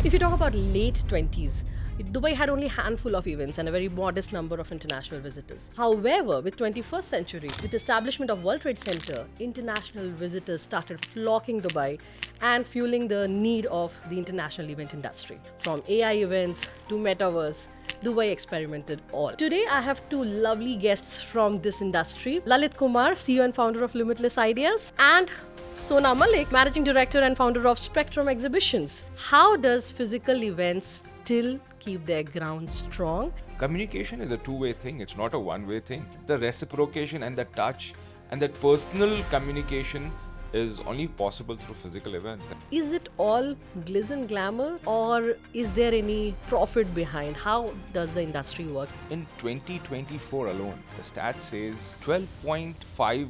If you talk about late 20s, Dubai had only a handful of events and a very modest number of international visitors. However, with 21st century, with the establishment of World Trade Center, international visitors started flocking Dubai and fueling the need of the international event industry. From AI events to metaverse, Dubai experimented all. Today, I have two lovely guests from this industry, Lalit Kumar, CEO and founder of Limitless Ideas, and Sona Malek, Managing Director and founder of Spectrum Exhibitions. How does physical events still keep their ground strong? Communication is a two-way thing, it's not a one-way thing. The reciprocation and the touch and that personal communication is only possible through physical events. Is it all glitz and glamour, or is there any profit behind? How does the industry work? In 2024 alone, the stat says $12.5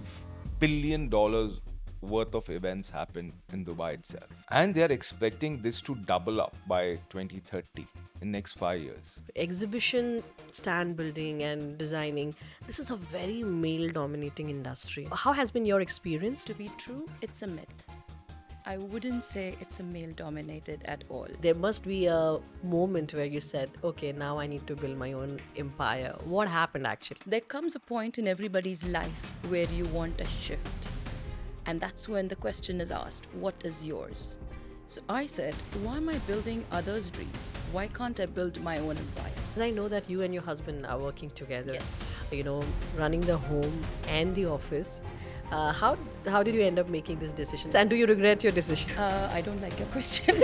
billion worth of events happen in Dubai itself. And they're expecting this to double up by 2030 in next 5 years. Exhibition, stand building and designing, this is a very male dominating industry. How has been your experience? To be true, it's a myth. I wouldn't say it's a male dominated at all. There must be a moment where you said, okay, now I need to build my own empire. What happened actually? There comes a point in everybody's life where you want a shift. And that's when the question is asked, what is yours? So I said, why am I building others' dreams? Why can't I build my own empire? I know that you and your husband are working together. Yes. Running the home and the office. How did you end up making this decision? And do you regret your decision? I don't like your question.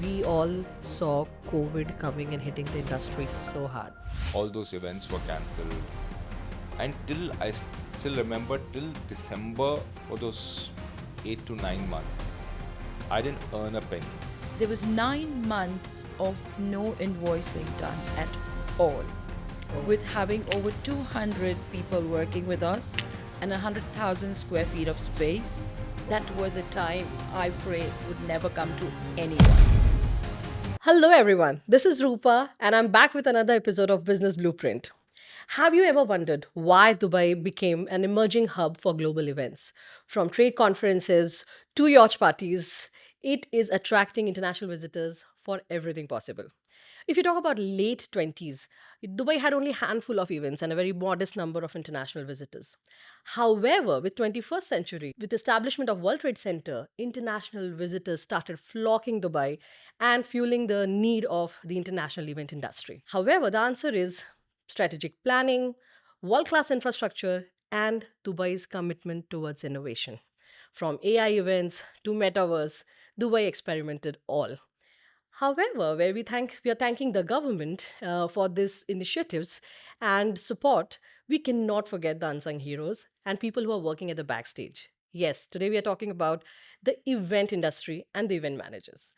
We all saw COVID coming and hitting the industry so hard. All those events were cancelled. And I still remember till December for those 8 to 9 months, I didn't earn a penny. There was 9 months of no invoicing done at all. With having over 200 people working with us and 100,000 square feet of space, that was a time I pray would never come to anyone. Hello everyone, this is Rupa and I'm back with another episode of Business Blueprint. Have you ever wondered why Dubai became an emerging hub for global events? From trade conferences to yacht parties, it is attracting international visitors for everything possible. If you talk about late 20s, Dubai had only a handful of events and a very modest number of international visitors. However, with 21st century, with establishment of World Trade Center, international visitors started flocking Dubai and fueling the need of the international event industry. However, the answer is strategic planning, world-class infrastructure, and Dubai's commitment towards innovation. From AI events to metaverse, Dubai experimented all. However, where we are thanking the government for these initiatives and support, we cannot forget the unsung heroes and people who are working at the backstage. Yes, today we are talking about the event industry and the event managers.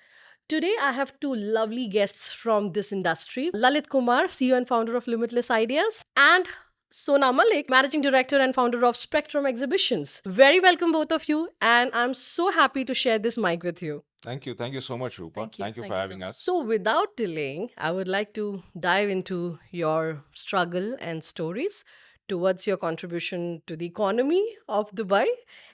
Today, I have two lovely guests from this industry, Lalit Kumar, CEO and founder of Limitless Ideas, and Sona Malek, Managing Director and founder of Spectrum Exhibitions. Very welcome, both of you, and I'm so happy to share this mic with you. Thank you. Thank you so much, Rupa. Thank you. Thank you Thank for you having so us. So, without delaying, I would like to dive into your struggle and stories towards your contribution to the economy of Dubai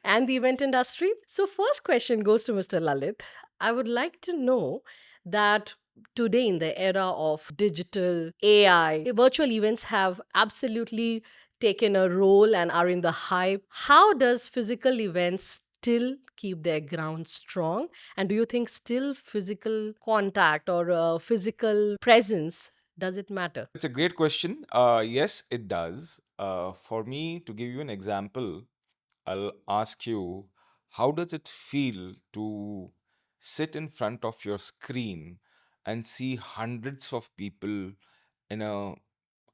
and the event industry. So, first question goes to Mr. Lalit. I would like to know that today, in the era of digital AI, virtual events have absolutely taken a role and are in the hype. How does physical events still keep their ground strong? And do you think still physical contact or physical presence, does it matter? It's a great question. Yes, it does. For me, to give you an example, I'll ask you, how does it feel to sit in front of your screen and see hundreds of people in a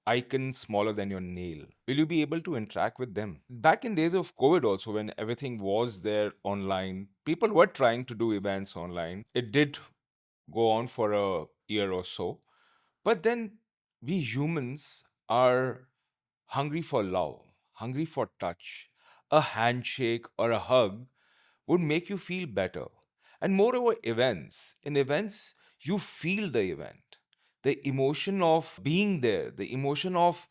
icon smaller than your nail? Will you be able to interact with them? Back in days of COVID also, when everything was there online, people were trying to do events online. It did go on for a year or so. But then we humans are hungry for love, hungry for touch. A handshake or a hug would make you feel better. And moreover, in events, you feel the event, the emotion of being there, the emotion of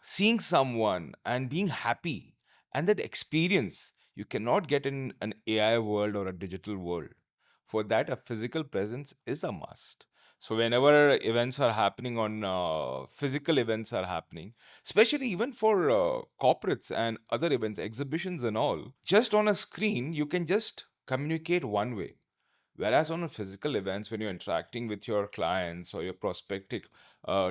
seeing someone and being happy. And that experience you cannot get in an AI world or a digital world. For that, a physical presence is a must. So whenever events are happening on physical events are happening, especially even for corporates and other events, exhibitions and all, just on a screen you can just communicate one way. Whereas on a physical events, when you're interacting with your clients or your prospective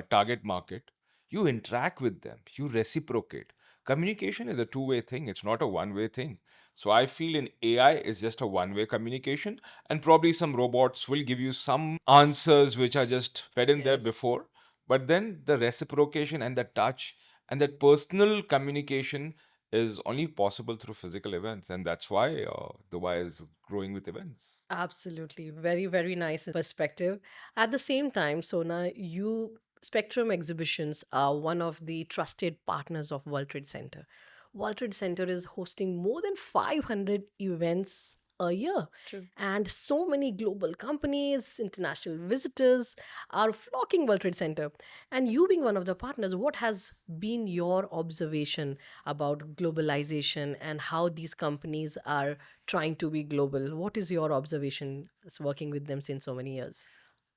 target market, you interact with them, you reciprocate. Communication is a two-way thing, it's not a one-way thing. So I feel in AI is just a one-way communication, and probably some robots will give you some answers which are just fed in there Yes. before. But then the reciprocation and the touch and that personal communication is only possible through physical events, and that's why Dubai is growing with events. Absolutely. Very, very nice perspective. At the same time, Sona, you Spectrum Exhibitions are one of the trusted partners of World Trade Center. World Trade Center is hosting more than 500 events a year. True. And so many global companies, international visitors are flocking World Trade Center. And you being one of the partners, what has been your observation about globalization and how these companies are trying to be global? What is your observation as working with them since so many years?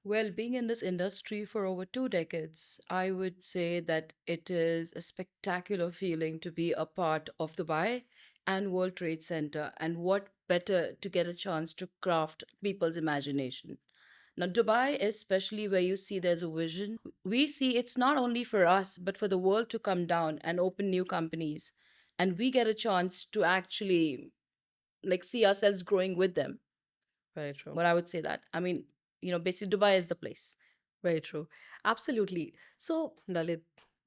Well, being in this industry for over 2 decades, I would say that it is a spectacular feeling to be a part of Dubai and World Trade Center. And what better to get a chance to craft people's imagination? Now, Dubai, especially where you see there's a vision, we see it's not only for us, but for the world to come down and open new companies. And we get a chance to actually like see ourselves growing with them. Very true. What I would say that. I mean, basically Dubai is the place. Very true. Absolutely. So, Lalit,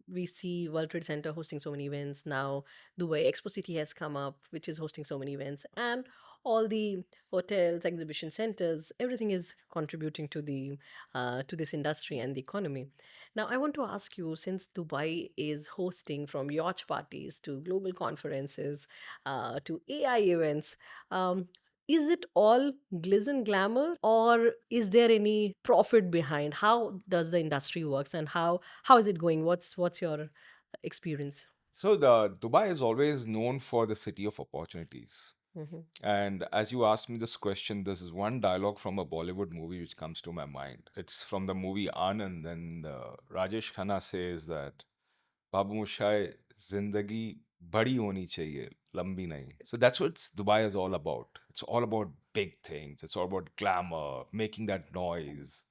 we see World Trade Center hosting so many events now. Dubai Expo City has come up, which is hosting so many events, and all the hotels, exhibition centers, everything is contributing to this industry and the economy. Now, I want to ask you, since Dubai is hosting from yacht parties to global conferences to AI events, um, is it all glitz and glamour, or is there any profit behind? How does the industry works, and how is it going? What's your experience? So the Dubai is always known for the city of opportunities. Hmm. And as you asked me this question, this is one dialogue from a Bollywood movie which comes to my mind. It's from the movie Anand, and Rajesh Khanna says that Babu Mushai, zindagi badi honi chahiye, lambi nahi. So that's what Dubai is all about. It's all about big things. It's all about glamour, making that noise.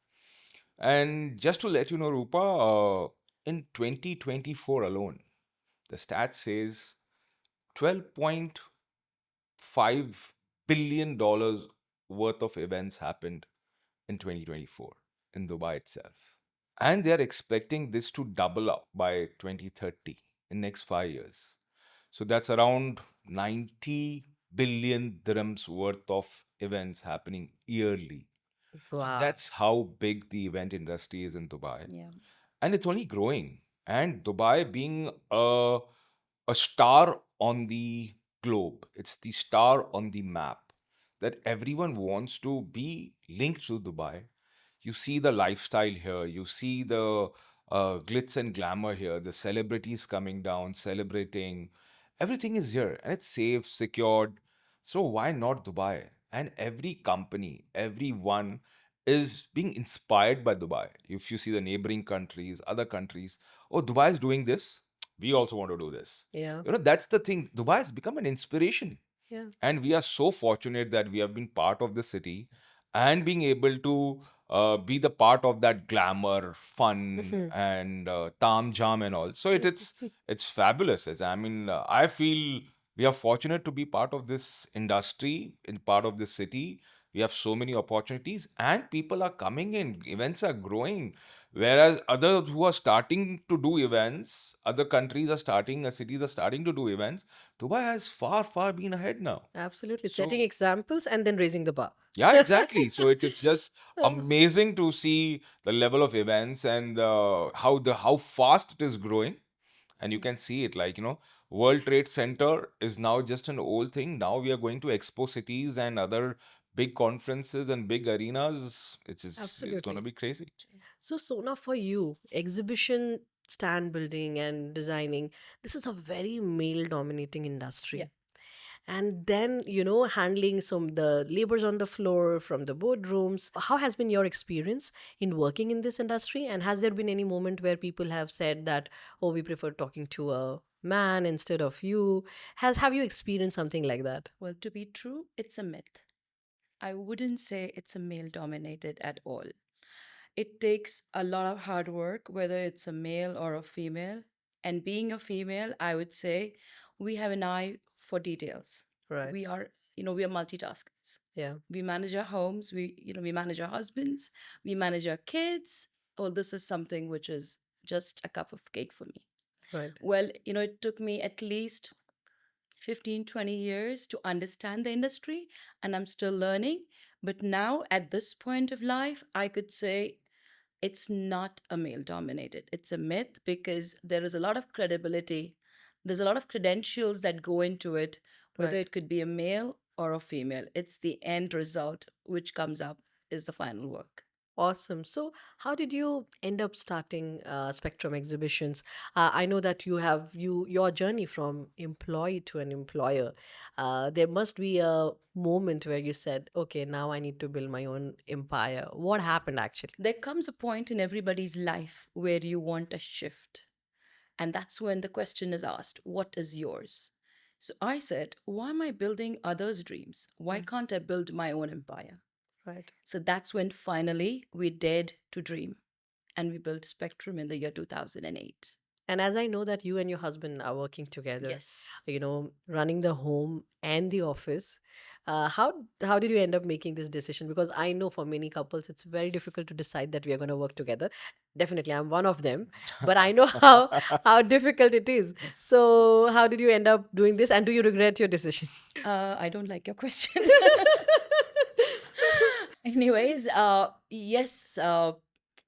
And just to let you know, Rupa, in 2024 alone, the stat says $12.5 billion worth of events happened in 2024 in Dubai itself. And they're expecting this to double up by 2030 in next 5 years. So that's around 90 billion dirhams worth of events happening yearly. So Wow. that's how big the event industry is in Dubai. Yeah. And it's only growing. And Dubai being a star on the globe, it's the star on the map that everyone wants to be linked to Dubai. You see the lifestyle here, you see the glitz and glamour here, the celebrities coming down, celebrating. Everything is here and it's safe, secured. So why not Dubai? And every company, everyone is being inspired by Dubai. If you see the neighboring countries, other countries, oh, Dubai is doing this, we also want to do this. Yeah. That's the thing. Dubai has become an inspiration. Yeah. And we are so fortunate that we have been part of the city and being able to be the part of that glamour, fun, Mhm. and tam jam and all. So it's fabulous. I mean, I feel we are fortunate to be part of this industry, in part of this city. We have so many opportunities, and people are coming in. Events are growing. Whereas others who are starting to do events, other countries are starting, cities are starting to do events. Dubai has far, far been ahead now. Absolutely. Setting So examples and then raising the bar. yeah, exactly. So it's just amazing to see the level of events and how fast it is growing. And you can see it like, World Trade Center is now just an old thing. Now we are going to expo cities and other big conferences and big arenas. It's going to Absolutely. be crazy. So, Sona, for you, exhibition stand building and designing, this is a very male dominating industry. Yeah. and then handling some the labors on the floor from the boardrooms. How has been your experience in working in this industry, and has there been any moment where people have said that, oh, we prefer talking to a man instead of you? Have you experienced something like that? Well, to be true, it's a myth. I wouldn't say it's a male dominated at all. It takes a lot of hard work, whether it's a male or a female. And being a female, I would say we have an eye for details. Right. We are multitaskers. Yeah. We manage our homes, we manage our husbands, we manage our kids. Oh, this is something which is just a cup of cake for me. Right. Well, it took me at least 15, 20 years to understand the industry, and I'm still learning. But now, at this point of life, I could say it's not a male dominated. It's a myth because there is a lot of credibility. There's a lot of credentials that go into it, whether Right. it could be a male or a female. It's the end result which comes up is the final work. Awesome. So, how did you end up starting Spectrum Exhibitions? I know that your journey from employee to an employer. There must be a moment where you said, "Okay, now I need to build my own empire." What happened actually? There comes a point in everybody's life where you want a shift. And that's when the question is asked, what is yours? So I said, why am I building others' dreams? Why Mm. can't I build my own empire? Right. So that's when finally we dared to dream and we built Spectrum in the year 2008. And as I know that you and your husband are working together, Yes. running the home and the office, how did you end up making this decision? Because I know for many couples, it's very difficult to decide that we are going to work together. Definitely, I'm one of them, but I know how difficult it is. So, how did you end up doing this, and do you regret your decision? I don't like your question. Anyways, yes,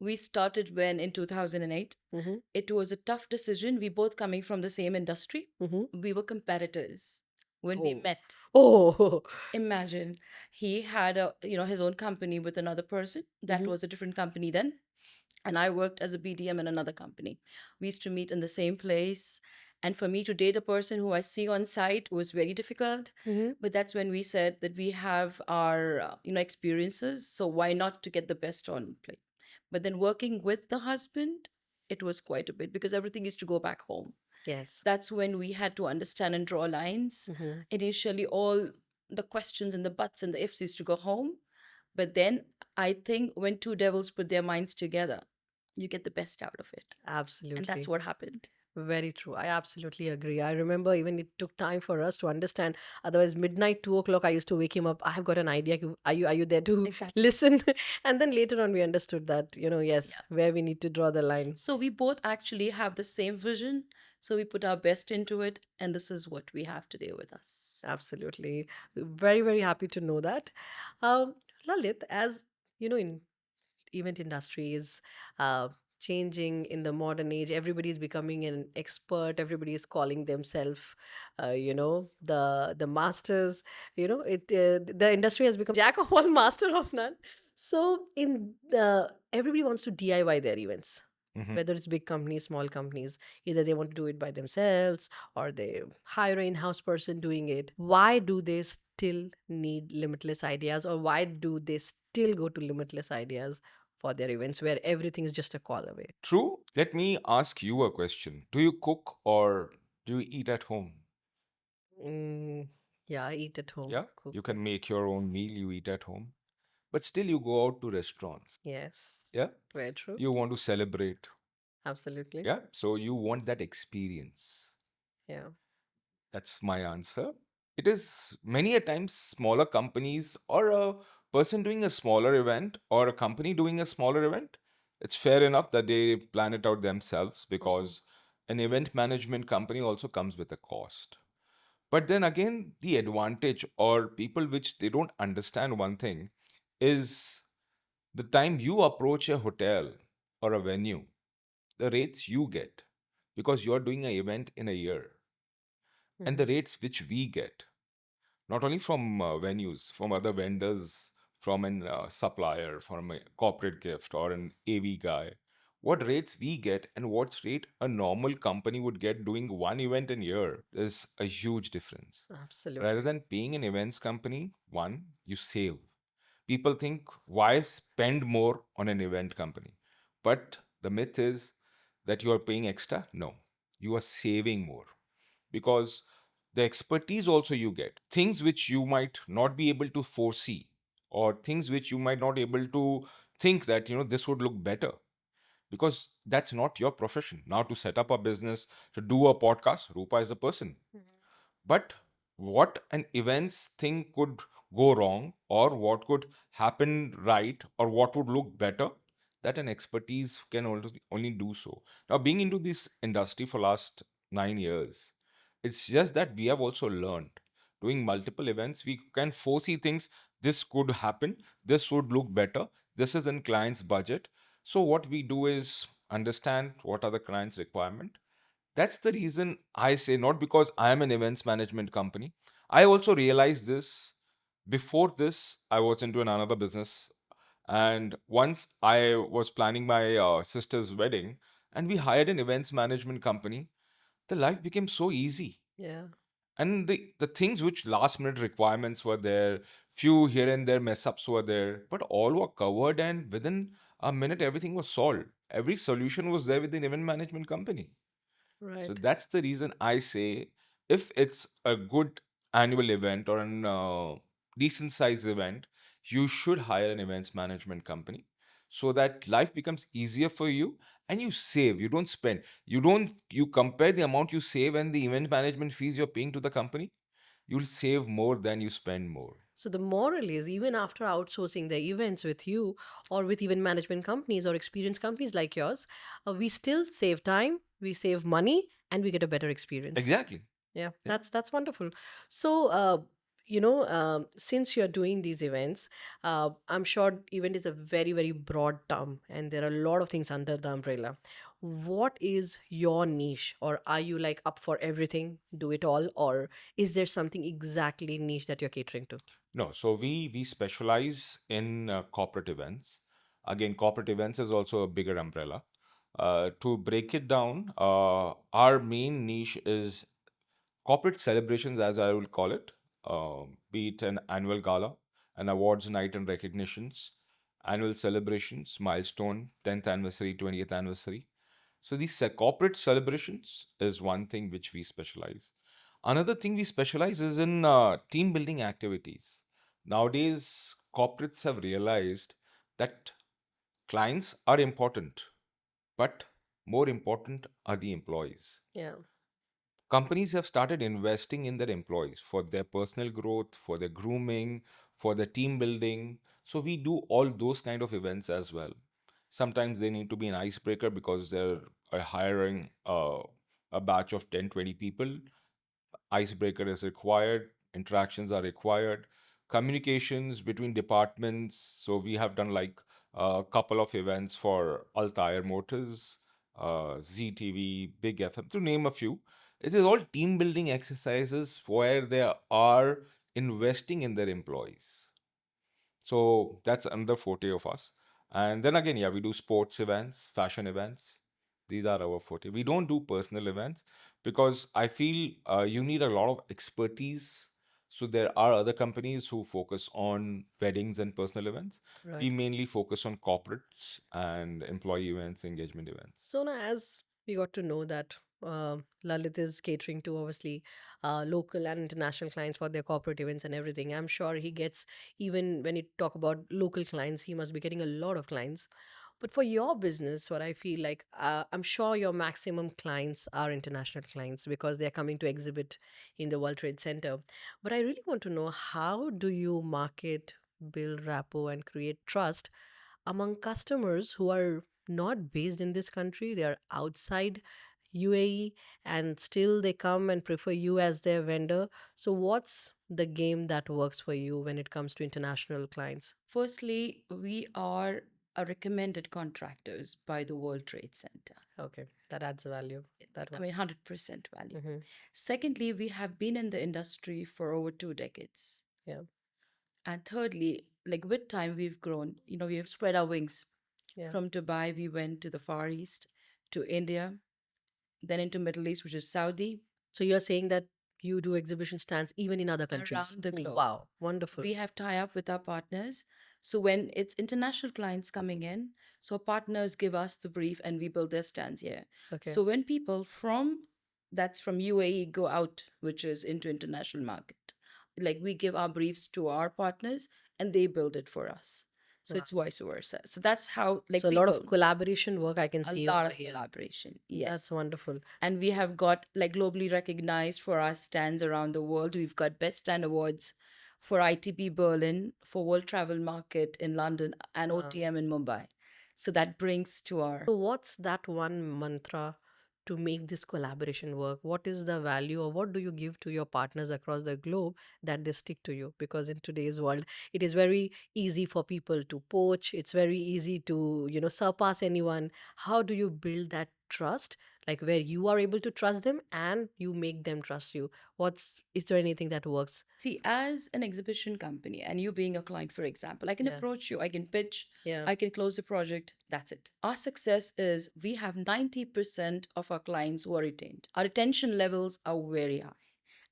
we started when in 2008. Mm-hmm. It was a tough decision. We both coming from the same industry. Mm-hmm. We were competitors when we Oh, met. oh, Imagine he had his own company with another person. That mm-hmm. was a different company then. And I worked as a BDM in another company. We used to meet in the same place. And for me to date a person who I see on site was very difficult. Mm-hmm. But that's when we said that we have our experiences. So why not to get the best on play? But then working with the husband, it was quite a bit because everything used to go back home. Yes. That's when we had to understand and draw lines. Mm-hmm. Initially, all the questions and the buts and the ifs used to go home. But then I think when two devils put their minds together, you get the best out of it. And that's Absolutely. what happened. Very true. I absolutely agree. I remember even it took time for us to understand. Otherwise, midnight, 2 o'clock, I used to wake him up. I have got an idea. Are you there to Exactly. listen? And then later on, we understood that, yes, Yeah. where we need to draw the line. So we both actually have the same vision. So we put our best into it. And this is what we have today with us. Absolutely. Very, very happy to know that. Um, Lalit, as in event industry is changing in the modern age. Everybody is becoming an expert. Everybody is calling themselves, the masters. The industry has become jack of all, master of none. So in the everybody wants to DIY their events. Mhm. Whether it's big companies, small companies, either they want to do it by themselves or they hire an in-house person doing it. Why do they still need limitless ideas, or why do they still go to limitless ideas for their events where everything is just a call away? True. Let me ask you a question. Do you cook or do you eat at home? Mm, yeah, I eat at home. Yeah. Cook. You can make your own meal, you eat at home, but still you go out to restaurants. Yes, Yeah. very true. You want to celebrate. Absolutely. Yeah. So you want that experience. Yeah. That's my answer. It is many a times smaller companies or a person doing a smaller event or a company doing a smaller event. It's fair enough that they plan it out themselves because an event management company also comes with a cost. But then again, the advantage or people which they don't understand one thing is the time you approach a hotel or a venue, the rates you get because you're doing an event in a year and the Mhm. rates which we get not only from venues, from other vendors, from an supplier, from a corporate gift or an AV guy. what rates we get and what rate a normal company would get doing one event in a year, there's a huge difference. Rather Absolutely. than paying an events company, one, you save. People think, why spend more on an event company? But the myth is that you are paying extra. No, you are saving more because the expertise also you get, things which you might not be able to foresee, or things which you might not able to think that, this would look better, because that's not your profession. Now, to set up a business, to do a podcast, Rupa is a person. But what an events thing could go wrong, or what could happen right, or what would look better, that an expertise can only do so. Now, being into this industry for last 9 years, it's just that we have also learned doing multiple events. We can foresee things. This could happen. This would look better. This is in client's budget. So what we do is understand what are the client's requirement. That's the reason I say, not because I am an events management company. I also realized this. Before this, I was into another business. And once I was planning my sister's wedding, and we hired an events management company, the life became so easy. Yeah. And the things which last minute requirements were there, few here and there mess ups were there, but all were covered, and within a minute, everything was solved. Every solution was there with the event management company. So Right. that's the reason I say, if it's a good annual event or an decent size event, you should hire an events management company so that life becomes easier for you, and you save. You don't spend. You compare the amount you save and the event management fees you're paying to the company, you'll save more than you spend more. So the moral is, even after outsourcing the events with you or with even management companies or experienced companies like yours, we still save time, we save money, and we get a better experience. Exactly. Yeah, Yeah. that's wonderful. So, since you're doing these events, I'm sure event is a very, very broad term, and there are a lot of things under the umbrella. What is your niche, or are you like up for everything, do it all, or is there something exactly niche that you're catering to? No, so we specialize in corporate events. Again, corporate events is also a bigger umbrella. To break it down, our main niche is corporate celebrations, as I will call it, be it an annual gala, an awards night and recognitions, annual celebrations, milestone, 10th anniversary, 20th anniversary. So these corporate celebrations is one thing which we specialize. Another thing we specialize is in team building activities. Nowadays, corporates have realized that clients are important, but more important are the employees. Yeah. Companies have started investing in their employees for their personal growth, for their grooming, for their team building. So we do all those kind of events as well. Sometimes they need to be an icebreaker because they're hiring a batch of 10, 20 people. Icebreaker is required, interactions are required, communications between departments. So we have done like a couple of events for Altair Motors, ZTV, Big FM, to name a few. It is all team building exercises where they are investing in their employees. So that's another forte of us. And then again, yeah, we do sports events, fashion events. These are our forte. We don't do personal events because I feel you need a lot of expertise. So there are other companies who focus on weddings and personal events. We Right. mainly focus on corporates and employee events, engagement events. So now, as we got to know that Lalit is catering to obviously local and international clients for their corporate events and everything, I'm sure he gets, even when you talk about local clients, he must be getting a lot of clients. But for your business, what I feel like, I'm sure your maximum clients are international clients because they're coming to exhibit in the World Trade Center. But I really want to know, how do you market, build rapport, and create trust among customers who are not based in this country? They are outside UAE, and still they come and prefer you as their vendor. So what's the game that works for you when it comes to international clients? Firstly, we are a recommended contractors by the World Trade Center. Okay, that adds value. That I mean, works. 100% value. Mm-hmm. Secondly, we have been in the industry for over 2 decades. Yeah. And thirdly, like with time, we've grown, we have spread our wings. Yeah. From Dubai, we went to the Far East, to India, then into Middle East, which is Saudi, So you're saying that you do exhibition stands even in other countries. around the globe. Wow, wonderful. We have tie up with our partners. So when it's international clients coming in, so partners give us the brief and we build their stands here. Okay. So when people from that's from UAE go out, which is into international market, like we give our briefs to our partners and they build it for us. So Wow. it's vice versa. So that's how So like a lot of people collaboration work I can a see lot over of here. collaboration. That's Yes. wonderful. And we have got like globally recognized for our stands around the world. We've got Best Stand Awards for ITB Berlin, for World Travel Market in London, and Wow. OTM in Mumbai. So that brings to our So what's that one mantra to make this collaboration work? What is the value or what do you give to your partners across the globe that they stick to you? Because in today's world, it is very easy for people to poach. It's very easy to, surpass anyone. How do you build that trust? Like where you are able to trust them and you make them trust you. Is there anything that works? see, as an exhibition company, and you being a client, for example, I can Yeah. approach you, I can pitch, Yeah. I can close the project. That's it. Our success is we have 90% of our clients who are retained. Our retention levels are very high.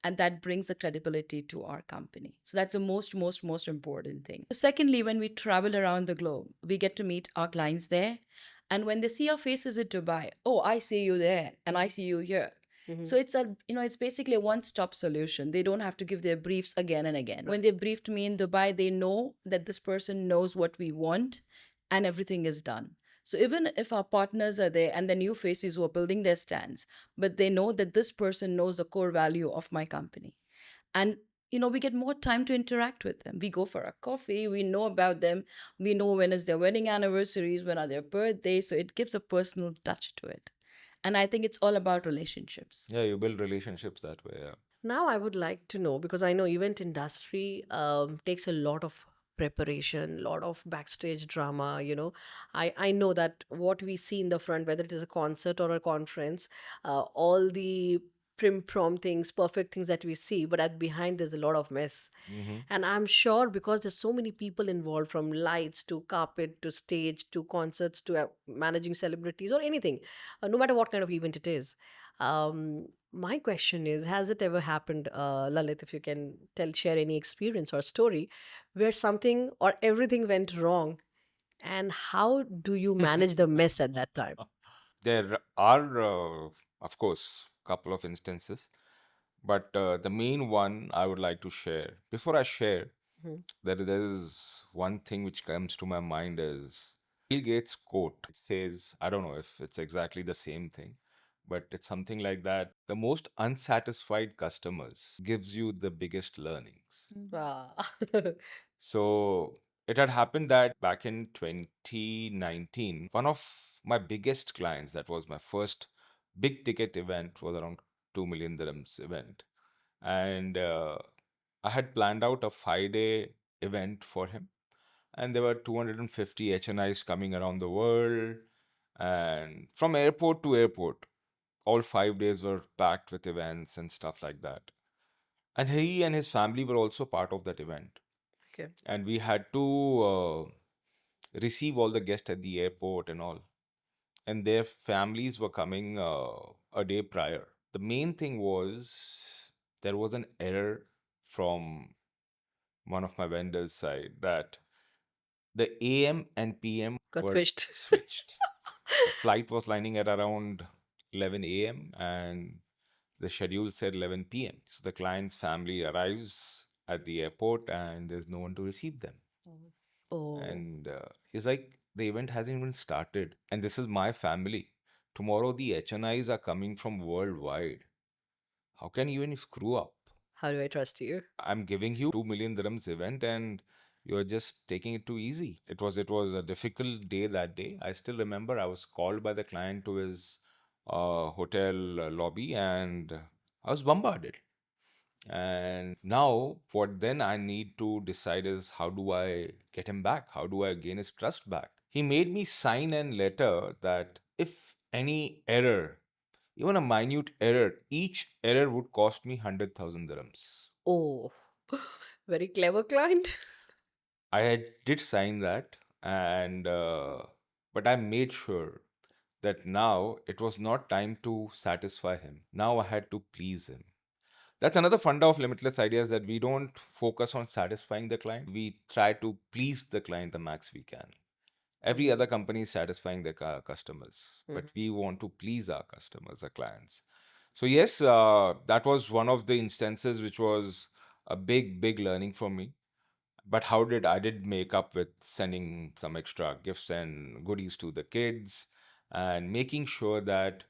And that brings the credibility to our company. So that's the most important thing. Secondly, when we travel around the globe, we get to meet our clients there. And when they see our faces at Dubai, oh, I see you there and I see you here. Mhm. So it's basically a one-stop solution. They don't have to give their briefs again and again. When they briefed me in Dubai, they know that this person knows what we want and everything is done. So even if our partners are there and the new faces who are building their stands, but they know that this person knows the core value of my company. And we get more time to interact with them. We go for a coffee, we know about them, we know when is their wedding anniversaries, when are their birthdays. So it gives a personal touch to it. And I think it's all about relationships. Yeah, you build relationships that way. Yeah. Now I would like to know because I know event industry takes a lot of preparation, a lot of backstage drama. I know that what we see in the front, whether it is a concert or a conference, all the prim prom things, perfect things that we see, but at behind there's a lot of mess. Hmm. And I'm sure because there's so many people involved, from lights to carpet to stage to concerts to managing celebrities or anything, no matter what kind of event it is. My question is, has it ever happened, Lalit, if you can share any experience or story where something or everything went wrong, and how do you manage the mess at that time? There are, of course, couple of instances, but the main one I would like to share. Before I share, Mhm. there is one thing which comes to my mind is Bill Gates' quote. It says, I don't know if it's exactly the same thing, but it's something like that. The most unsatisfied customers gives you the biggest learnings. Ah. So it had happened that back in 2019, one of my biggest clients, that was my first big ticket event, was around 2 million dirhams event. And I had planned out a 5-day event for him. And there were 250 HNIs coming around the world. And from airport to airport, all 5 days were packed with events and stuff like that. And he and his family were also part of that event. Okay. And we had to receive all the guests at the airport and all. And their families were coming a day prior. The main thing was there was an error from one of my vendors' side that the AM and PM Got were switched. switched. The flight was lining at around 11 a.m. and the schedule said 11 p.m. So the client's family arrives at the airport and there's no one to receive them. Oh, And he's like, the event hasn't even started. And this is my family. Tomorrow, the HNIs are coming from worldwide. How can you even screw up? how do I trust you? I'm giving you 2 million dirhams event and you're just taking it too easy. It was a difficult day that day. I still remember I was called by the client to his hotel lobby and I was bombarded. And now, what then I need to decide is how do I get him back? How do I gain his trust back? He made me sign a letter that if any error, even a minute error, each error would cost me 100,000 dirhams. Oh, very clever client. I did sign that, and But I made sure that now it was not time to satisfy him. Now I had to please him. That's another funda of limitless ideas, that we don't focus on satisfying the client. We try to please the client the max we can. Every other company is satisfying their customers, but Mhm. we want to please our customers, our clients. So yes, that was one of the instances which was a big learning for me. But how did I did make up with sending some extra gifts and goodies to the kids, and making sure that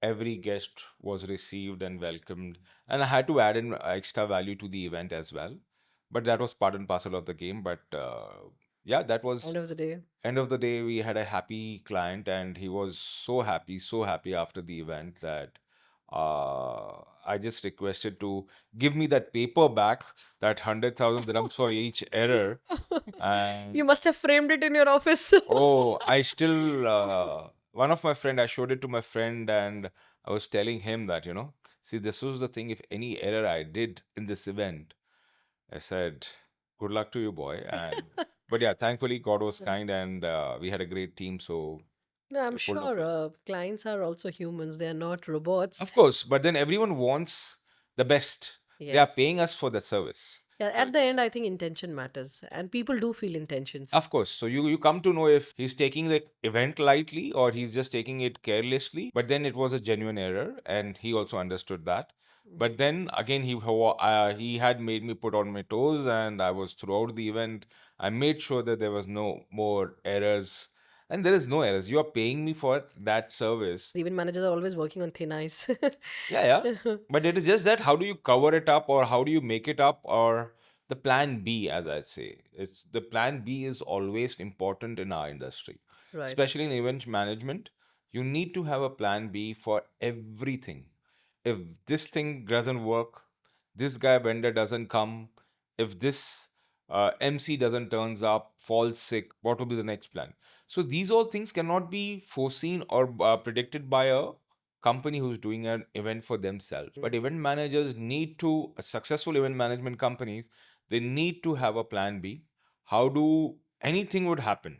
every guest was received and welcomed. And I had to add in extra value to the event as well. But that was part and parcel of the game. But yeah, that was End of the day. end of the day. We had a happy client, and he was so happy after the event that I just requested to give me that paper back, that 100,000 dirhams for each error. And You must have framed it in your office. oh, I still, one of my friend, I showed it to my friend, and I was telling him that, see, this was the thing. If any error I did in this event, I said, good luck to you, boy. And but yeah, thankfully God was kind, and we had a great team, so No, I'm we pulled off sure it. clients are also humans. They are not robots. Of course, but then everyone wants the best. They are Yes. paying us for that service, Yeah, so at the it's end, I think intention matters, and people do feel intentions. of course. So you come to know if he's taking the event lightly or he's just taking it carelessly. But then it was a genuine error, and he also understood that. But then again, he had made me put on my toes, and I was throughout the event. I made sure that there was no more errors, and there is no errors. You are paying me for that service. Even managers are always working on thin ice. Yeah, yeah. But it is just that how do you cover it up, or how do you make it up, or the plan B, as I say. It's the plan B is always important in our industry, Right. especially in event management. You need to have a plan B for everything. If this thing doesn't work, this guy vendor doesn't come, if this MC doesn't turns up, falls sick, what will be the next plan? So these all things cannot be foreseen or predicted by a company who's doing an event for themselves. But event managers need to, successful event management companies, they need to have a plan B. How do anything would happen?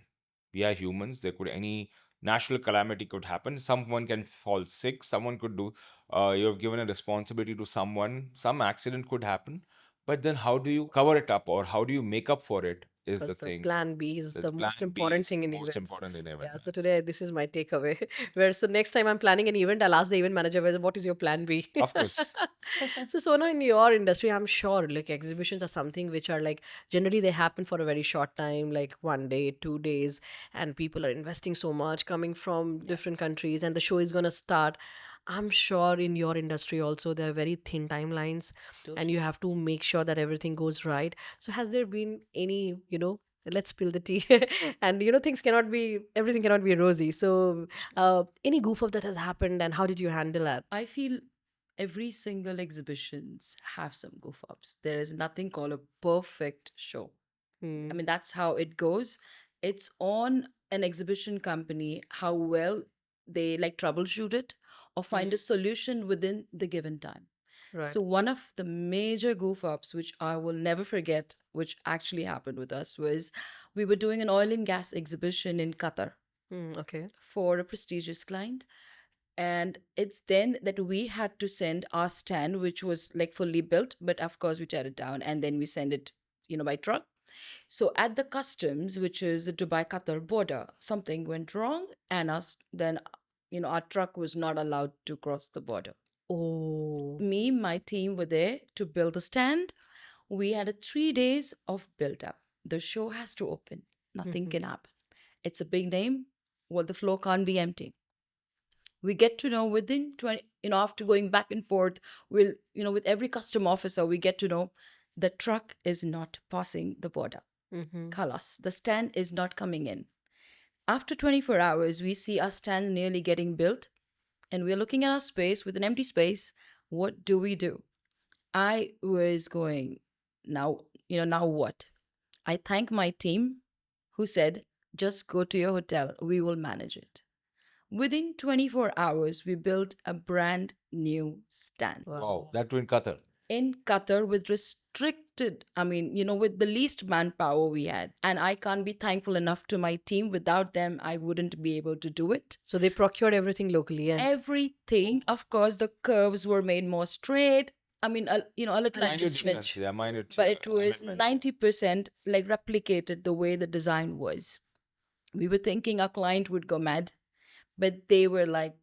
We are humans. There could any natural calamity could happen. Someone can fall sick. Someone could do. You have given a responsibility to someone. Some accident could happen. But then, how do you cover it up, or how do you make up for it? Is the Because the thing. plan B is The the plan most B important is thing in most events. important in event Yeah, so management. today this is my takeaway. Where so next time I'm planning an event, I'll ask the event manager, what is your plan B? Of course. So Sona, in your industry, I'm sure like exhibitions are something which are like generally they happen for a very short time, like 1 day, 2 days, and people are investing so much coming from different countries, and the show is gonna start. I'm sure in your industry also there are very thin timelines, and you Totally. have to make sure that everything goes right. So has there been any, let's spill the tea, and things cannot be everything cannot be rosy. So any goof up that has happened, and how did you handle that? I feel every single exhibitions have some goof ups. There is nothing called a perfect show. I Hmm. mean, that's how it goes. It's on an exhibition company how well they like troubleshoot it or find a solution within the given time. Right. So one of the major goof ups, which I will never forget, which actually happened with us, was we were doing an oil and gas exhibition in Qatar Okay. for a prestigious client. And it's then that we had to send our stand, which was like fully built, but of course we tear it down and then we send it, by truck. So at the customs, which is the Dubai Qatar border, something went wrong, and us then, our truck was not allowed to cross the border. Oh. Me, my team were there to build the stand. We had a 3 days of build up. The show has to open. Nothing Mhm. can happen. It's a big name. Well, the floor can't be empty. We get to know within 20, after going back and forth, we'll, with every custom officer, we get to know the truck is not passing the border. Mhm. Khalas, the stand is not coming in. After 24 hours, we see our stand nearly getting built, and we're looking at our space with an empty space. What do we do? I was going, now, now what? I thank my team who said, just go to your hotel, we will manage it. Within 24 hours, we built a brand new stand Wow. Wow, that too in Qatar. in Qatar with restricted, with the least manpower we had. And I can't be thankful enough to my team. Without them, I wouldn't be able to do it. So they procured everything locally. And Everything, of course, the curves were made more straight. A little Minor difference, adjustment, yeah, minor but it was amendments. 90% like replicated the way the design was. We were thinking our client would go mad, but they were like,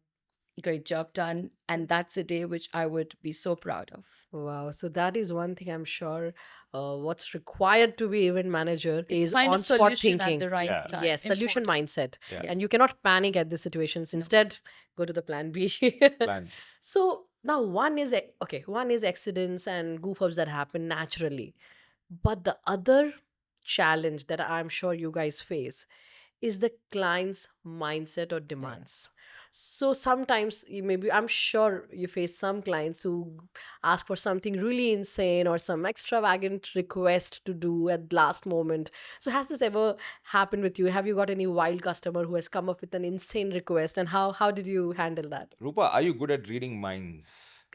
great job done. And that's a day which I would be so proud of. wow, so that is one thing I'm sure what's required to be event manager It's is find a on spot solution at thinking. the right Yeah, time. Yes, solution Important. mindset. yeah. And you cannot panic at the situations. Instead, go to the plan B. Plan. So now one is okay, one is accidents and goof ups that happen naturally. But the other challenge that I'm sure you guys face is the client's mindset or demands. So sometimes maybe I'm sure you face some clients who ask for something really insane or some extravagant request to do at last moment. So has this ever happened with you? Have you got any wild customer who has come up with an insane request, and how did you handle that? Rupa, are you good at reading minds?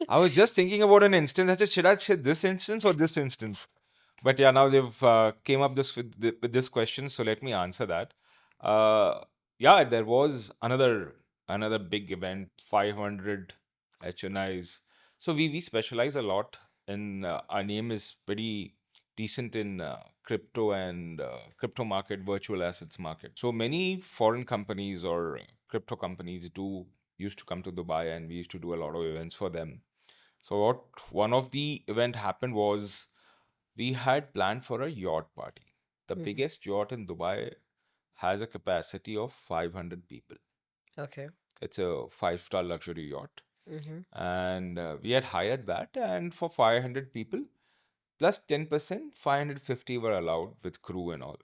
I was just thinking about an instance. I said, should I say this instance or this instance? But yeah, now they've came up with this question, so let me answer that. Yeah, there was another big event, 500 HNIs. So we specialize a lot in our name is pretty decent in crypto and crypto market, virtual assets market. So many foreign companies or crypto companies do used to come to Dubai, and we used to do a lot of events for them. So what one of the event happened was we had planned for a yacht party. The Mhm. biggest yacht in Dubai has a capacity of 500 people. Okay. It's a five-star luxury yacht. Mm-hmm. And we had hired that, and for 500 people, plus 10%, 550 were allowed with crew and all.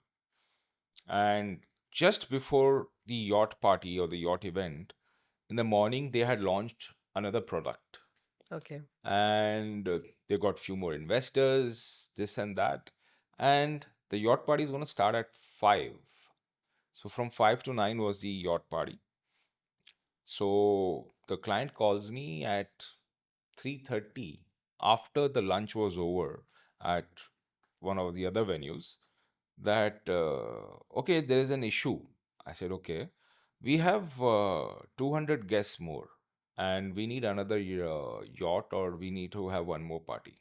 And just before the yacht party or the yacht event, in the morning, they had launched another product. Okay. And they got few more investors, this and that. And the yacht party is going to start at 5. So from 5 to 9 was the yacht party. So the client calls me at 3:30 after the lunch was over at one of the other venues that okay, there is an issue. I said, okay, we have 200 guests more, and we need another yacht, or we need to have one more party.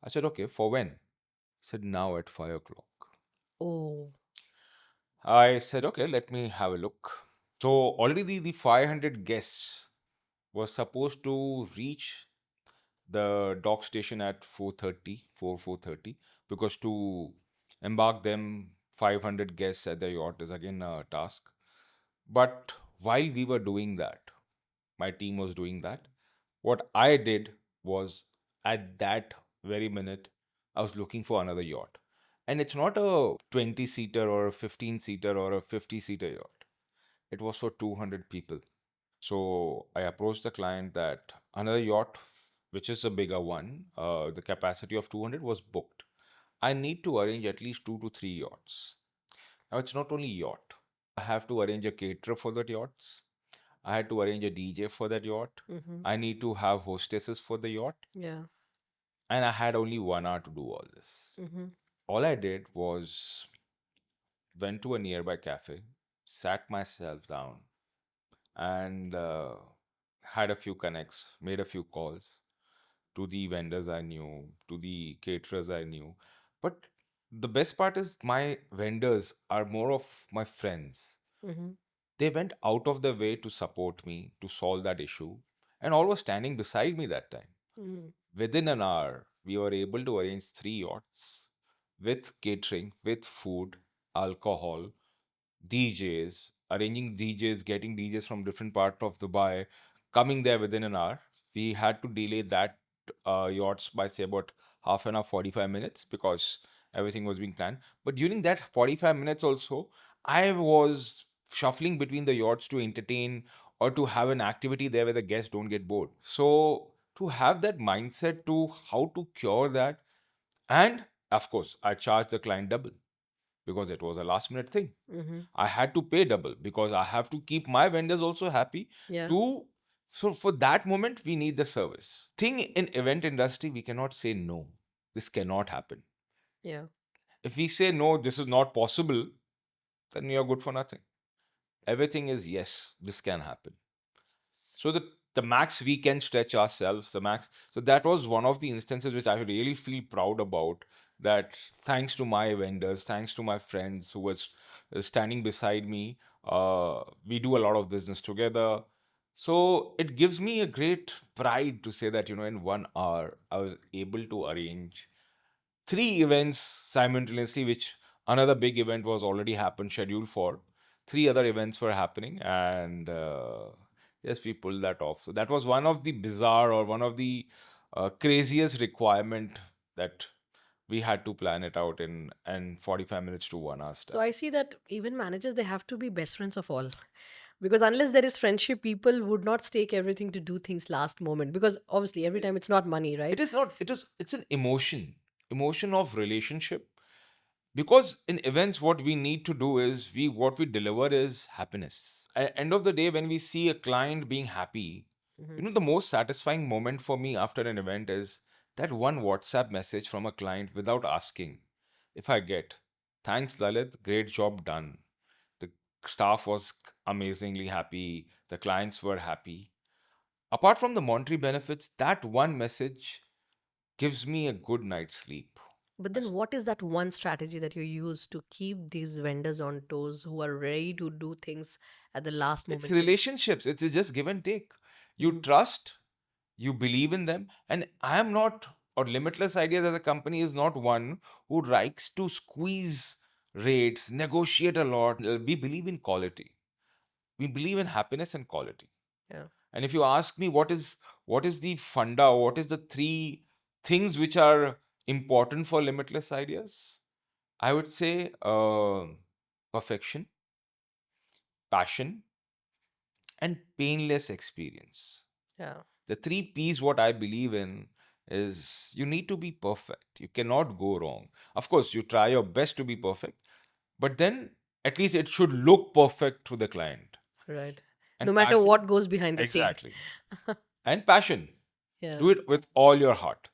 I said, okay, for when? He said, now at 5 o'clock. Oh. I said, okay, let me have a look. So already the 500 guests were supposed to reach the dock station at 4:30, 4:30, because to embark them 500 guests at the yacht is again a task. But while we were doing that, my team was doing that, what I did was at that very minute, I was looking for another yacht. And it's not a 20 seater or a 15 seater or a 50-seater yacht. It was for 200 people. So I approached the client that another yacht, which is a bigger one, the capacity of 200 was booked. I need to arrange at least 2 to 3 yachts. Now it's not only yacht. I have to arrange a caterer for that yachts. I had to arrange a DJ for that yacht. Mm-hmm. I need to have hostesses for the yacht. Yeah. And I had only 1 hour to do all this. Mm-hmm. All I did was went to a nearby cafe, sat myself down, and had a few connects, made a few calls to the vendors I knew, to the caterers I knew. But the best part is my vendors are more of my friends. Mm-hmm. They went out of their way to support me to solve that issue, and all were standing beside me that time. Mm-hmm. Within an hour, we were able to arrange 3 yachts with catering, with food, alcohol, DJs, arranging DJs, getting DJs from different parts of Dubai, coming there within an hour. We had to delay that yachts by say about half an hour, 45 minutes because everything was being planned. But during that 45 minutes also, I was shuffling between the yachts to entertain or to have an activity there where the guests don't get bored. So to have that mindset to how to cure that, and of course, I charged the client double because it was a last minute thing. Mm-hmm. I had to pay double because I have to keep my vendors also happy Yeah. to So for that moment, we need the service. Thing in event industry, we cannot say no. This cannot happen. Yeah. If we say no, this is not possible, then you're good for nothing. Everything is yes, this can happen. So the max we can stretch ourselves, the max. So that was one of the instances which I really feel proud about. That thanks to my vendors, thanks to my friends who was standing beside me, we do a lot of business together. So it gives me a great pride to say that in 1 hour I was able to arrange three events simultaneously, which another big event was already happened scheduled for. Three other events were happening, and yes, we pulled that off. So that was one of the bizarre or one of the craziest requirement that we had to plan it out in and 45 minutes to 1 hour's So time. I see that even managers, they have to be best friends of all. Because unless there is friendship, people would not stake everything to do things last moment. Because obviously, every time it's not money, It right? is not. It's an emotion of relationship. Because in events, what we need to do is what we deliver is happiness. At end of the day, when we see a client being happy, Hmm. the most satisfying moment for me after an event is that one WhatsApp message from a client without asking. If I get, thanks Lalit, great job done. The staff was amazingly happy, the clients were happy. Apart from the monetary benefits, that one message gives me a good night's sleep. But then, what is that one strategy that you use to keep these vendors on toes who are ready to do things at the last It's moment for you? relationships, it's just give and take. You Hmm. trust, you believe in them, and I am not, or Limitless Ideas as a company is not one who likes to squeeze rates, negotiate a lot. We believe in quality, we believe in happiness and quality. Yeah. And if you ask me what is the funda, what is the three things which are important for Limitless Ideas, I would say perfection, passion, and painless experience. Yeah. The three P's, what I believe in is you need to be perfect. You cannot go wrong. Of course, you try your best to be perfect, but then at least it should look perfect to the client. Right. No And matter passion, what goes behind the scene. exactly. And passion, Yeah. do it with all your heart.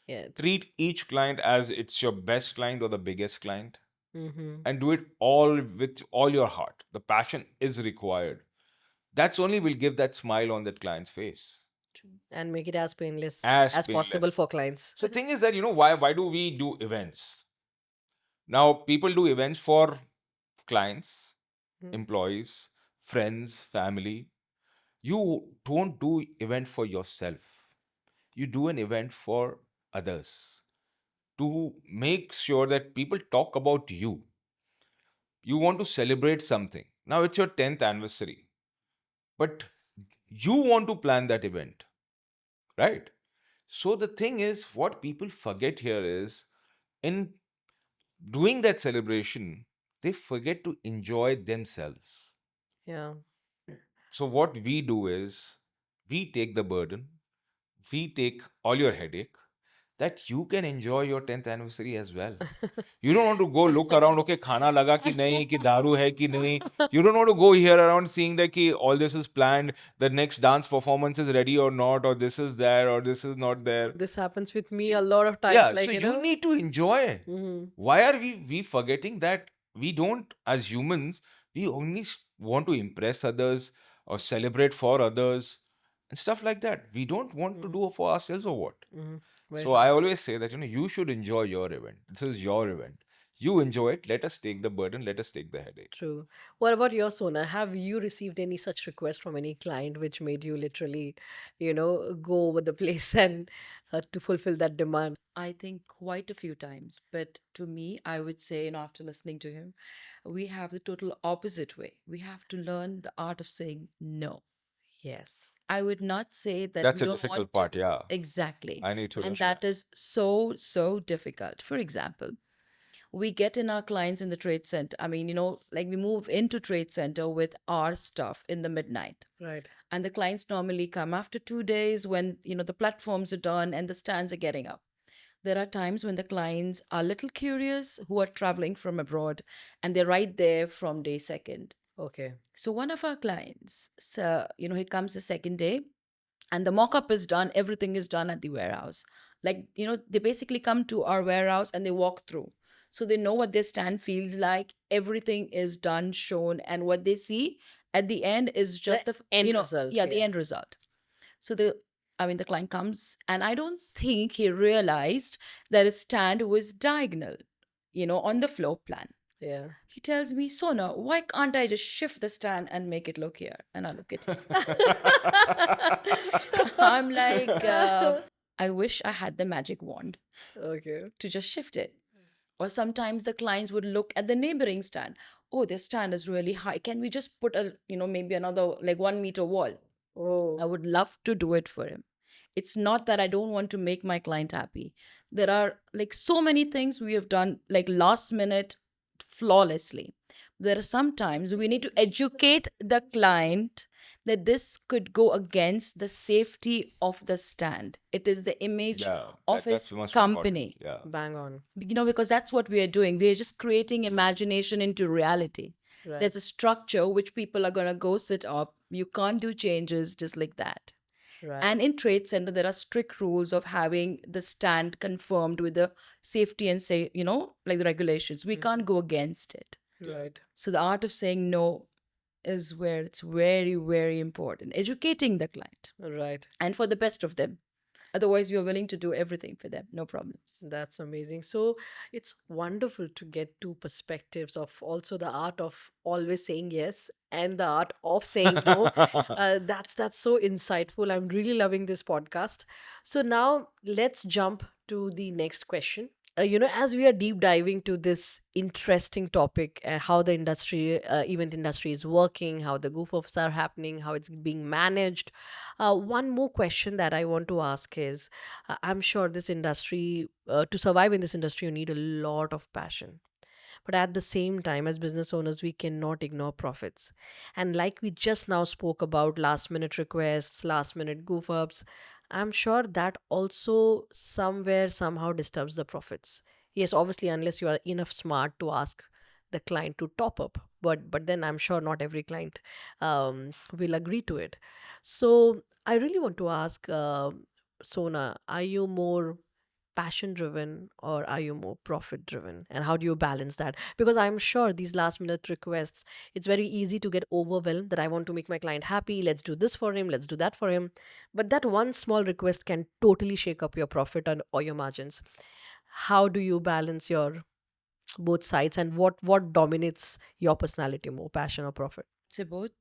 Yes. Treat each client as it's your best client or the biggest client, Mm-hmm. and do it all with all your heart. The passion is required. That's only will give that smile on that client's face. And make it as painless As as possible painless. for clients. So thing is that why do we do events? Now people do events for clients, Mhm. employees, friends, family. You don't do event for yourself. You do an event for others to make sure that people talk about you. You want to celebrate something. Now it's your 10th anniversary, but you want to plan that event, right? So the thing is, what people forget here is in doing that celebration, they forget to enjoy themselves. Yeah. So, what we do is we take the burden, we take all your headache, that you can enjoy your 10th anniversary as well. You don't want to go look around, okay, khana laga ki nahi, ki daru hai ki nahi. You don't want to go here around seeing that ki all this is planned, the next dance performance is ready or not, or this is there, or this is not there. This happens with me a You, lot of times, yeah, like, so you need to enjoy. hmm. Why are we forgetting that we don't, as humans, we only want to impress others or celebrate for others and stuff like that. We don't want to Hmm. do it for ourselves or what. Hmm. Very So true. I always say that you should enjoy your event. This is your event. You enjoy it. Let us take the burden. Let us take the headache. True. What about your Sona? Have you received any such request from any client which made you literally, go over the place and to fulfill that demand? I think quite a few times. But to me, I would say, after listening to him, we have the total opposite way. We have to learn the art of saying no. Yes. I would not say that That's we a don't difficult want to. part. Yeah, Exactly. I need to And learn that that. is so, so difficult. For example, we get in our clients in the trade center. I mean, like we move into trade center with our stuff in the midnight. Right. And the clients normally come after 2 days when, the platforms are done and the stands are getting up. There are times when the clients are little curious who are traveling from abroad and they're right there from day second. Okay. So one of our clients, so he comes the second day, and the mock-up is done, everything is done at the warehouse. Like, they basically come to our warehouse and they walk through, so they know what their stand feels like. Everything is done, shown, and what they see at the end is The just the end result. yeah, the Yeah. end result. So the client comes, and I don't think he realized that his stand was diagonal, on the floor plan. Yeah. He tells me, Sona, why can't I just shift the stand and make it look here? And I look at him. I'm like, I wish I had the magic wand Okay. to just shift it. Or sometimes the clients would look at the neighboring stand. Oh, this stand is really high. Can we just put maybe another like 1 meter wall? I Oh. would love to do it for him. It's not that I don't want to make my client happy. There are like so many things we have done like last minute flawlessly. There are sometimes we need to educate the client that this could go against the safety of the stand. It is the image Yeah, of that's his the most important. company. Yeah. Bang on. Because that's what we are doing. We are just creating imagination into reality. Right. There's a structure which people are going to go sit up. You can't do changes just like that. Right. And in trade center, there are strict rules of having the stand confirmed with the safety and say, like the regulations. We can't go against it. Right. So the art of saying no is where it's very, very important. Educating the client Right. and for the best of them. Otherwise, we are willing to do everything for them. No problems. That's amazing. So it's wonderful to get two perspectives of also the art of always saying yes and the art of saying no. That's so insightful. I'm really loving this podcast. So now let's jump to the next question. As we are deep diving to this interesting topic, how the event industry is working, how the goof-offs are happening, how it's being managed, one more question that I want to ask is, I'm sure this industry, to survive in this industry, you need a lot of passion. But at the same time, as business owners, we cannot ignore profits. And like we just now spoke about last minute requests, last minute goof ups, I'm sure that also somewhere, somehow disturbs the profits. Yes, obviously, unless you are enough smart to ask the client to top up. But then I'm sure not every client will agree to it. So I really want to ask, Sona, are you more passion driven or are you more profit driven, and how do you balance that? Because I'm sure these last minute requests, it's very easy to get overwhelmed that I want to make my client happy, let's do this for him, let's do that for him, but that one small request can totally shake up your profit or your margins. How do you balance your both sides, and what dominates your personality more, passion or profit? So both,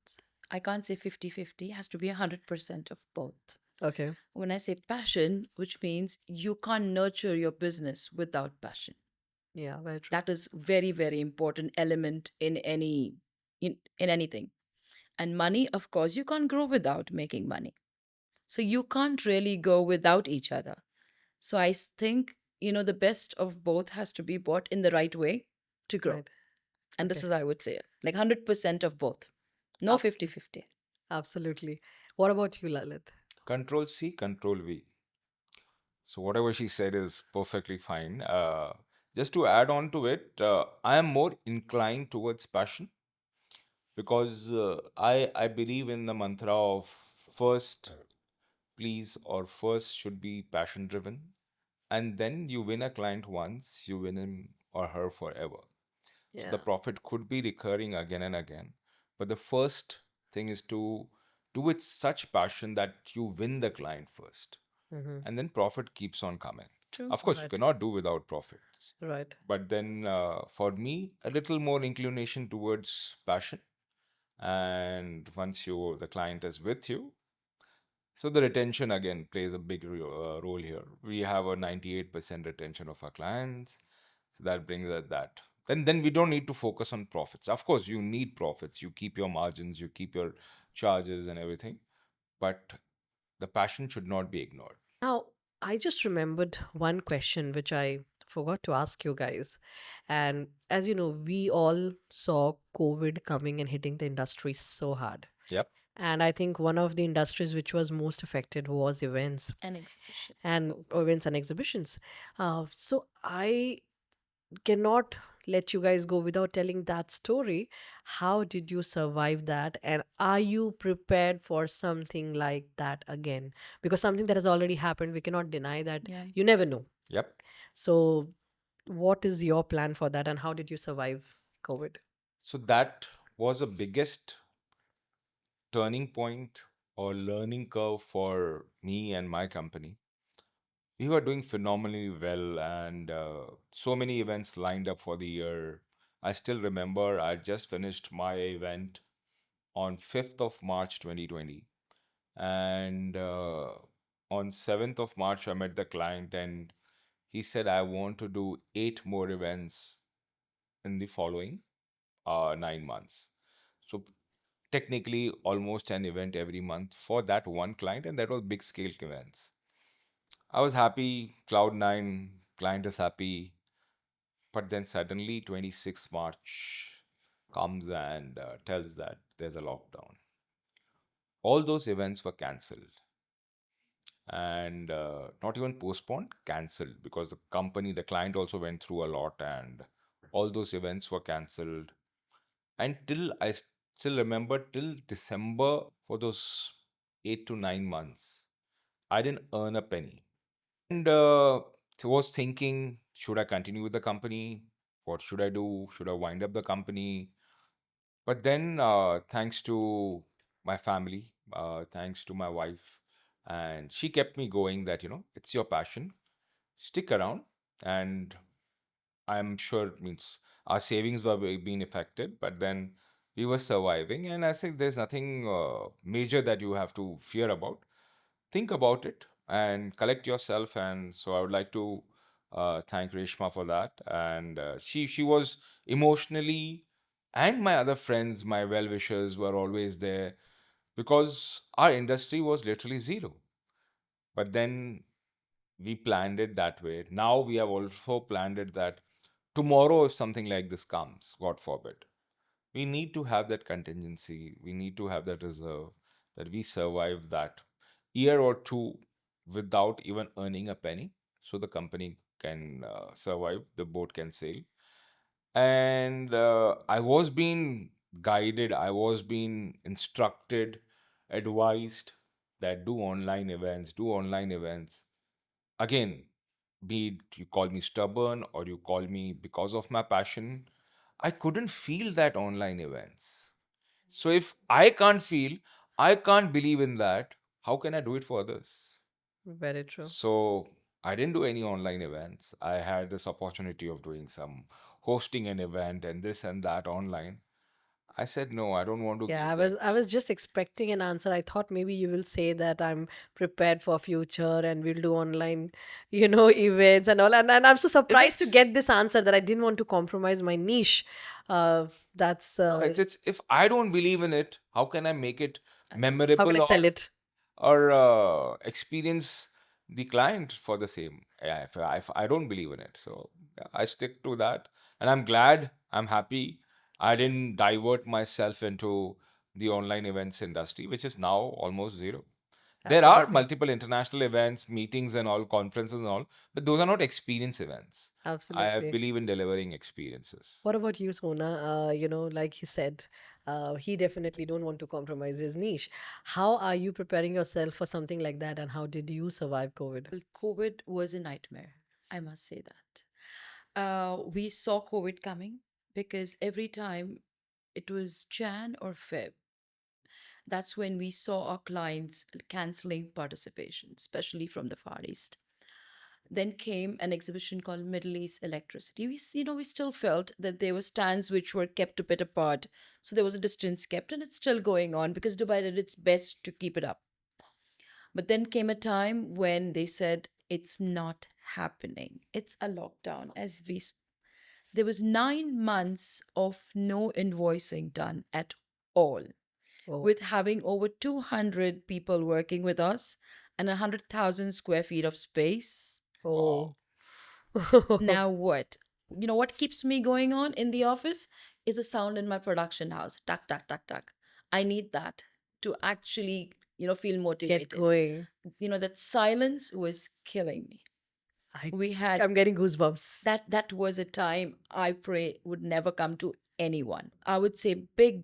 I can't say 50-50. It has to be 100% of both. Okay. When I say passion, which means you can't nurture your business without passion. Yeah, very true. That is very, very important element in anything. And money, of course, you can't grow without making money. So you can't really go without each other. So I think, the best of both has to be bought in the right way to grow. Right. And this Okay. is, I would say, like 100% of both. No Abs- 50-50. Absolutely. What about you, Lalit? Control C, Control V. So whatever she said is perfectly fine. Just to add on to it, I am more inclined towards passion because I believe in the mantra of first please or first should be passion driven, and then you win a client once, you win him or her forever. So the Yeah. profit could be recurring again and again, but the first thing is to do with such passion that you win the client first, Mm-hmm. and then profit keeps on coming. True. Of course, you Right. cannot do without profits, Right. but then for me, a little more inclination towards passion. And once the client is with you, so the retention again plays a big role here. We have a 98% retention of our clients, so that brings us that. Then we don't need to focus on profits. Of course, you need profits. You keep your margins, you keep your charges and everything, but the passion should not be ignored. Now, I just remembered one question which I forgot to ask you guys. And as you know, we all saw COVID coming and hitting the industry so hard. Yep. And I think one of the industries which was most affected was events And exhibitions. and Both. events and exhibitions. So I cannot let you guys go without telling that story. How did you survive that? And are you prepared for something like that again? Because something that has already happened, we cannot deny that. Yeah. You never know. Yep. So, what is your plan for that? And how did you survive COVID? So that was a biggest turning point or learning curve for me and my company. We were doing phenomenally well, and so many events lined up for the year. I still remember I just finished my event on 5th of March 2020, and on 7th of March I met the client, and he said I want to do 8 more events in the following 9 months. So technically almost an event every month for that one client, and that was big scale events. I was happy, cloud nine, client is happy, but then suddenly 26th March comes and tells that there's a lockdown. All those events were cancelled, and not even postponed, cancelled, because the company, the client also went through a lot, and all those events were cancelled. And till I still remember, till December, for those 8 to 9 months, I didn't earn a penny. And so was thinking, should I continue with the company? What should I do? Should I wind up the company? But then, thanks to my family, thanks to my wife, and she kept me going that, it's your passion, stick around. And I'm sure it means our savings were being affected, but then we were surviving. And I said, there's nothing major that you have to fear about. Think about it and collect yourself. And so I would like to thank Reshma for that. And she was emotionally, and my other friends, my well wishers, were always there, because our industry was literally zero. But then we planned it that way. Now we have also planned it that tomorrow, if something like this comes, God forbid, we need to have that contingency. We need to have that reserve, that we survive that year or two without even earning a penny, so the company can survive, the boat can sail. And I was being guided, I was being instructed, advised that do online events. Again, be it you call me stubborn or you call me because of my passion, I couldn't feel that online events. So if I can't feel, I can't believe in that, how can I do it for others? Very true. So I didn't do any online events. I had this opportunity of doing some hosting an event and this and that online. I said, no, I don't want to Yeah, give I that. was just expecting an answer. I thought maybe you will say that I'm prepared for future and we'll do online, events and all. And I'm so surprised to It's get this answer that I didn't want to compromise my niche. That's no, it's if I don't believe in it, how can I make it how can I memorable, sell it? or experience the client for the same? Yeah, if I don't believe in it, so yeah, I stick to that, and I'm glad, I'm happy I didn't divert myself into the online events industry, which is now almost zero. There are Absolutely. multiple international events, meetings, and all conferences and all, but those are not experience events. I Absolutely. believe in delivering experiences. What about you, Sona? Like he said, he definitely don't want to compromise his niche. How are you preparing yourself for something like that, and how did you survive COVID? Well, COVID was a nightmare. I must say that. We saw COVID coming because every time it was Jan or Feb, that's when we saw our clients canceling participation, especially from the Far East. Then came an exhibition called Middle East Electricity. We still felt that there were stands which were kept a bit apart. So there was a distance kept, and it's still going on because Dubai did its best to keep it up. But then came a time when they said it's not happening. It's a lockdown. There was 9 months of no invoicing done at all, Oh, with having over 200 people working with us and 100,000 square feet of space. oh. Wow. Now what? What keeps me going on in the office is a sound in my production house. Tuck, tuck, tuck, tuck. I need that to actually, feel Get motivated. going. That silence was killing me. I, We had I'm getting goosebumps. that was a time I pray would never come to anyone. I would say big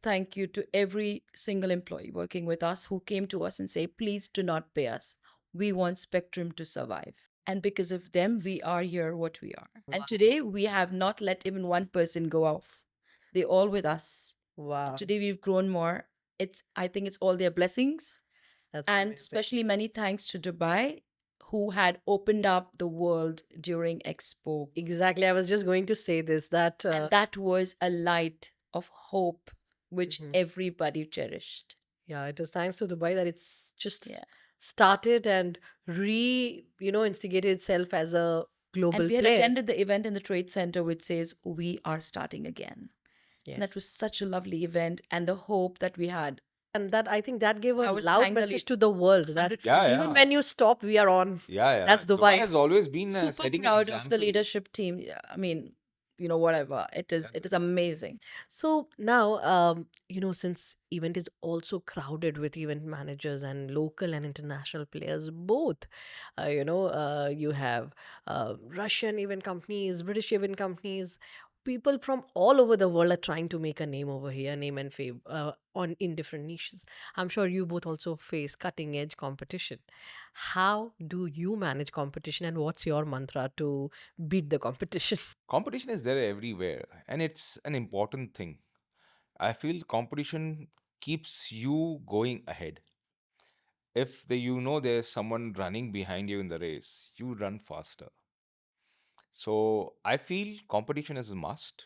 thank you to every single employee working with us who came to us and say, please do not pay us. We want Spectrum to survive. And because of them, we are here what we are. And today we have not let even one person go off. They're all with us. Wow, Today we've grown more. It's I think it's all their blessings. that's And amazing. especially many thanks to Dubai, who had opened up the world during Expo. Exactly. I was just going to say this that And that was a light of hope which Mhm. everybody cherished. Yeah, it is thanks to Dubai that it's just Yeah. started and instigated itself as a And global we had player. attended the event in the Trade Center which says, we are starting again. And that Yes. was such a lovely event. And the hope that we had. And that I think that gave a I would loud thank message Lalit to the world that 100%. Yeah, even yeah. when you stop, we are on. Yeah, yeah. That's Dubai Dubai. has always been Super setting an proud of the example. leadership team. Yeah, I mean, whatever. It is amazing. So now, since event is also crowded with event managers and local and international players, both, you have Russian event companies, British event companies, people from all over the world are trying to make a name over here, name and fame on in different niches. I'm sure you both also face cutting edge competition. How do you manage competition, and what's your mantra to beat the competition? Competition is there everywhere, and it's an important thing. I feel competition keeps you going ahead. If there's someone running behind you in the race, you run faster. So I feel competition is a must,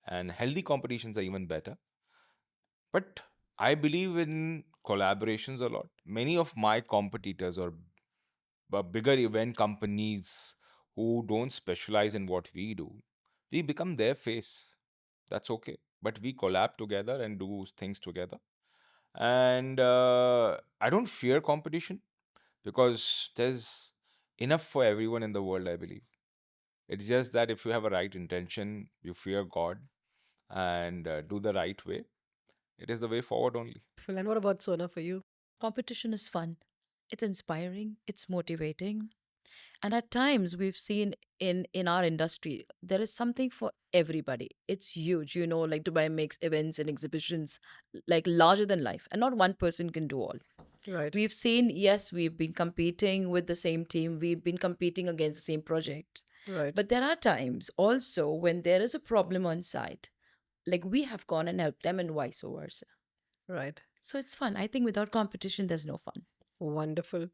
and healthy competitions are even better. But I believe in collaborations a lot. Many of my competitors or bigger event companies who don't specialize in what we do, we become their face. That's okay. But we collab together and do things together. And I don't fear competition because there's enough for everyone in the world, I believe. It's just that if you have a right intention, you fear God and do the right way, it is the way forward only. And what about Sona for you? Competition is fun. It's inspiring. It's motivating. And at times we've seen in our industry, there is something for everybody. It's huge. Like Dubai makes events and exhibitions like larger than life. And not one person can do all. Right. We've seen, yes, we've been competing with the same team. We've been competing against the same project. Right. But there are times also when there is a problem on site, like we have gone and helped them and vice versa. Right. So it's fun. I think without competition, there's no fun. Wonderful.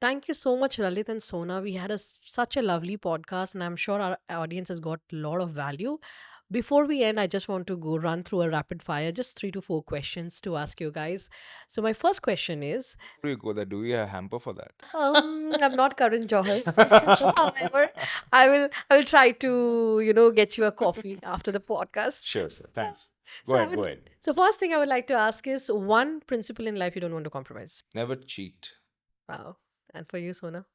Thank you so much, Lalit and Sona. We had such a lovely podcast, and I'm sure our audience has got a lot of value. Before we end, I just want to go run through a rapid fire, just 3 to 4 questions to ask you guys. So my first question is, Before you go there, do we have a hamper for that? I'm not Karan Johar. However, I will try to get you a coffee after the podcast. Sure, sure. Thanks. Go So I ahead, go would, ahead. so first thing I would like to ask is one principle in life you don't want to compromise. Never cheat. Wow. And for you, Sona?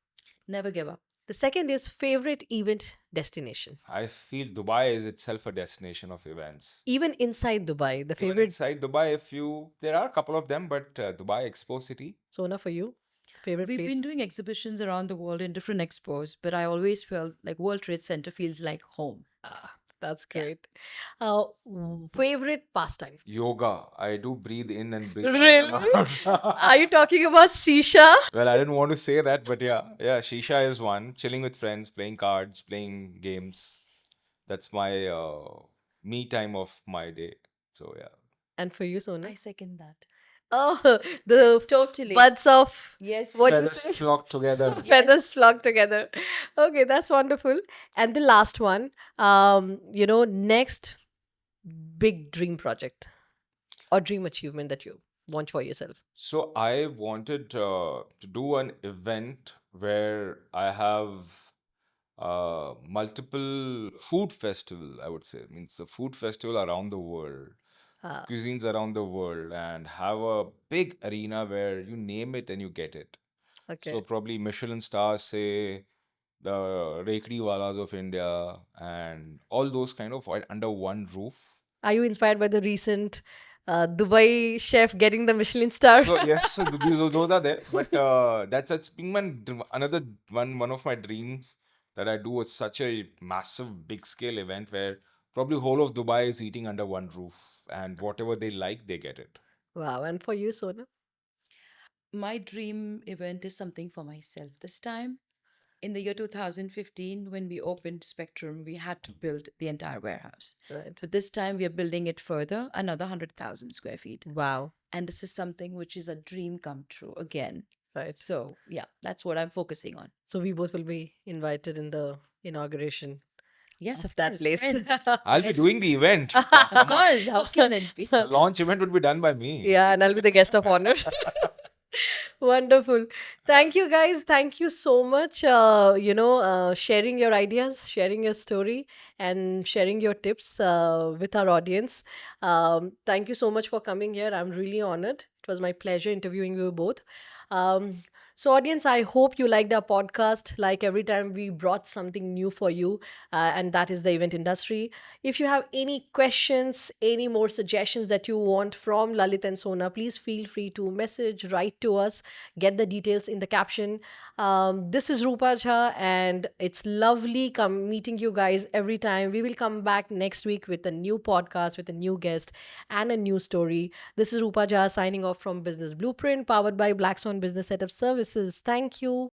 Never give up. The second is favorite event destination. I feel Dubai is itself a destination of events. Even inside Dubai, the Even favorite inside Dubai, there are a couple of them, but Dubai Expo City. Sona for you, favorite We've place. been doing exhibitions around the world in different expos, but I always felt like World Trade Center feels like home. That's Yeah. great. Favorite pastime. Yoga. I do breathe in and breathe Really? out. Are you talking about Sisha? Well, I didn't want to say that, but yeah, Shisha is one. Chilling with friends, playing cards, playing games. That's my me time of my day. So yeah. And for you, Sona? I second that. Oh, the Totally. buds of Yes. what you Feathers say? flock together. Feathers Yes. flock together. Okay, that's wonderful. And the last one, next big dream project or dream achievement that you want for yourself. So I wanted to do an event where I have multiple food festival, I would say. Means a food festival around the world, Ah, cuisines around the world, and have a big arena where you name it and you get it. okay. So probably Michelin stars, say the Rekri Walas of India, and all those kind of under one roof. Are you inspired by the recent Dubai chef getting the Michelin star. So yes, so those are there, but that's been another one of my dreams that I do is such a massive, big scale event where probably whole of Dubai is eating under one roof, and whatever they like, they get it. Wow. And for you, Sona? My dream event is something for myself this time. In the year 2015, when we opened Spectrum, we had to build the entire warehouse. Right. But this time, we are building it further, another 100,000 square feet. Wow. And this is something which is a dream come true again. Right. So, yeah, that's what I'm focusing on. So we both will be invited in the inauguration Yes, of of that course, place. friends. I'll be doing the event. Of Come on. course, how can it be? The launch event would be done by me. Yeah, and I'll be the guest of honor. Wonderful. Thank you, guys. Thank you so much. Sharing your ideas, sharing your story, and sharing your tips with our audience. Thank you so much for coming here. I'm really honored. It was my pleasure interviewing you both. Um, so, audience, I hope you liked our podcast. Like every time, we brought something new for you, and that is the event industry. If you have any questions, any more suggestions that you want from Lalit and Sona, please feel free to message, write to us, get the details in the caption. This is Rupa Jha, and it's lovely meeting you guys every time. We will come back next week with a new podcast, with a new guest, and a new story. This is Rupa Jha signing off from Business Blueprint, powered by Black Swan Business Setup Services. Thank you.